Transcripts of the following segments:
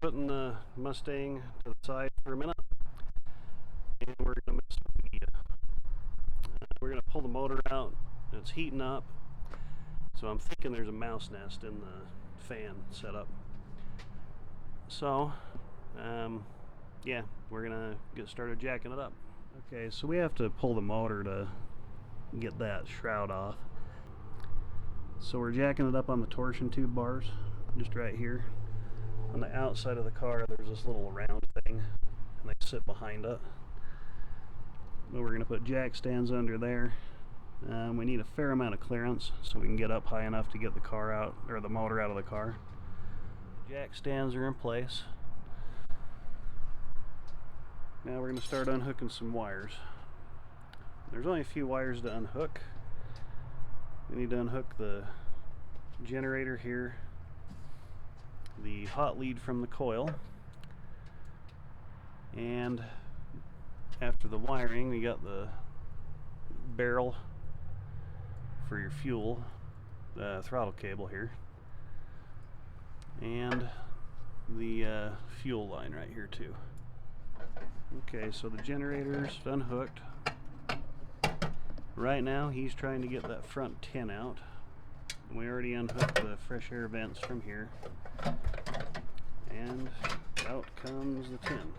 putting the Mustang to the side for a minute, and we're going to mess with the gear. We're going to pull the motor out. It's heating up, so I'm thinking there's a mouse nest in the fan setup. So yeah, we're gonna get started jacking it up. Okay, so we have to pull the motor to get that shroud off. So we're jacking it up on the torsion tube bars, just right here. On the outside of the car, there's this little round thing, and they sit behind it. But we're gonna put jack stands under there. We need a fair amount of clearance so we can get up high enough to get the car out, or the motor out of the car. Jack stands are in place. Now we're going to start unhooking some wires. There's only a few wires to unhook. We need to unhook the generator here, the hot lead from the coil, and after the wiring we got the barrel for your fuel, the throttle cable here, and the fuel line right here too. Okay, so the generator's unhooked. Right now he's trying to get that front tin out. We already unhooked the fresh air vents from here, and out comes the tin.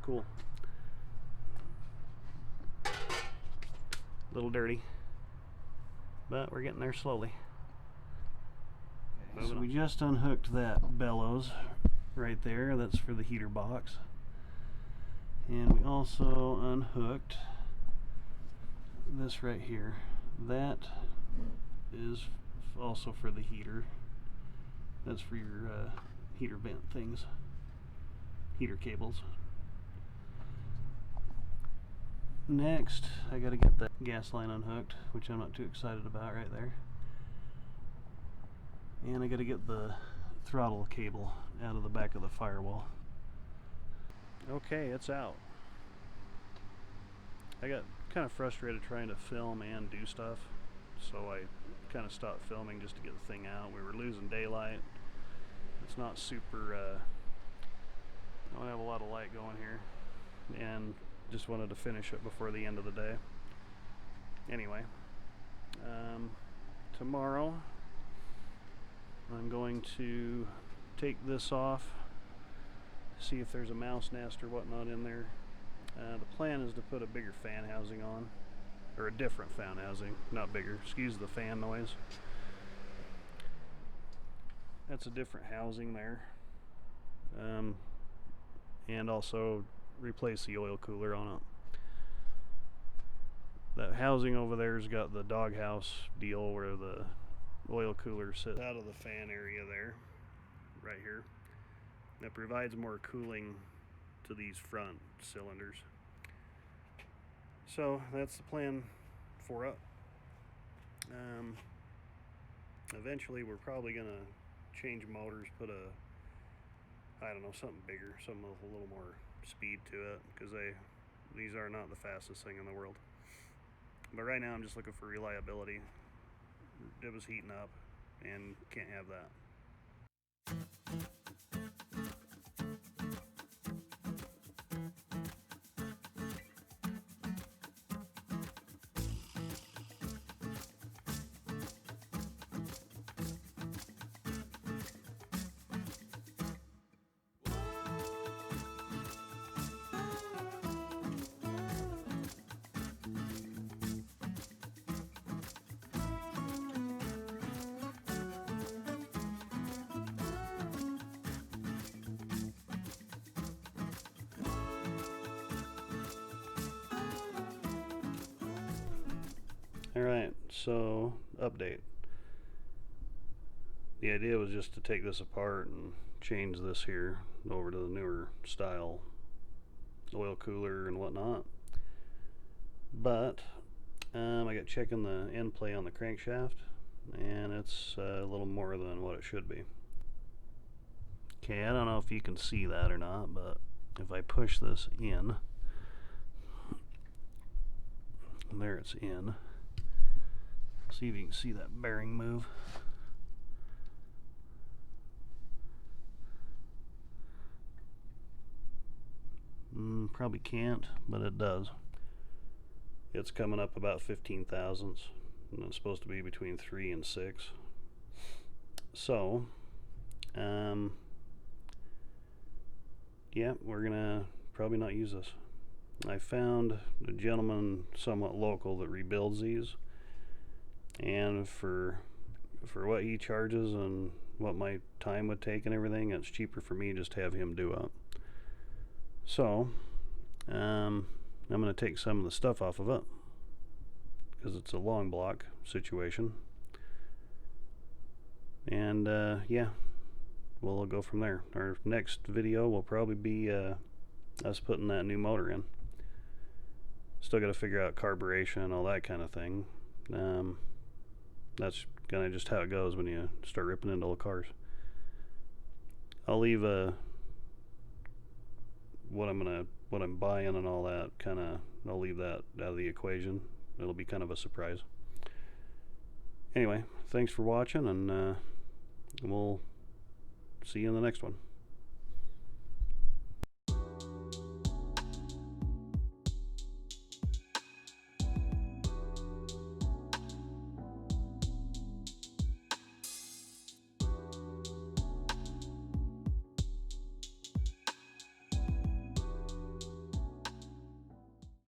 Cool. A little dirty, but we're getting there slowly. So we just unhooked that bellows right there. That's for the heater box. And we also unhooked this right here. That is also for the heater. That's for your heater vent things, heater cables. Next, I gotta get that gas line unhooked, which I'm not too excited about right there. And I gotta get the throttle cable out of the back of the firewall. Okay, it's out. I got kind of frustrated trying to film and do stuff, so I kind of stopped filming just to get the thing out. We were losing daylight. It's not super, I don't have a lot of light going here, and just wanted to finish it before the end of the day. Anyway, tomorrow I'm going to take this off, see if there's a mouse nest or whatnot in there. The plan is to put a bigger fan housing on, or a different fan housing, not bigger, excuse the fan noise. That's a different housing there. And also replace the oil cooler on it. That housing over there's got the doghouse deal where the oil cooler sits out of the fan area there, right here. That provides more cooling to these front cylinders. So that's the plan for it. Eventually we're probably gonna change motors, put a, I don't know, something bigger, something with a little more speed to it, because these are not the fastest thing in the world. But right now I'm just looking for reliability. It was heating up and can't have that. Alright, so update. The idea was just to take this apart and change this here over to the newer style oil cooler and whatnot. But I got checking the end play on the crankshaft, and it's a little more than what it should be. Okay, I don't know if you can see that or not, but if I push this in, there it's in. See if you can see that bearing move. Probably can't, but it does. It's coming up about 15 thousandths, and it's supposed to be between 3 and 6. So, yeah, we're gonna probably not use this. I found a gentleman somewhat local that rebuilds these, and for what he charges and what my time would take and everything, it's cheaper for me just to have him do it. So I'm going to take some of the stuff off of it because it's a long block situation, and yeah, we'll go from there. Our next video will probably be us putting that new motor in. Still got to figure out carburation and all that kind of thing. That's kind of just how it goes when you start ripping into old cars. I'll leave what I'm buying and all that I'll leave that out of the equation. It'll be kind of a surprise. Anyway, thanks for watching, and we'll see you in the next one.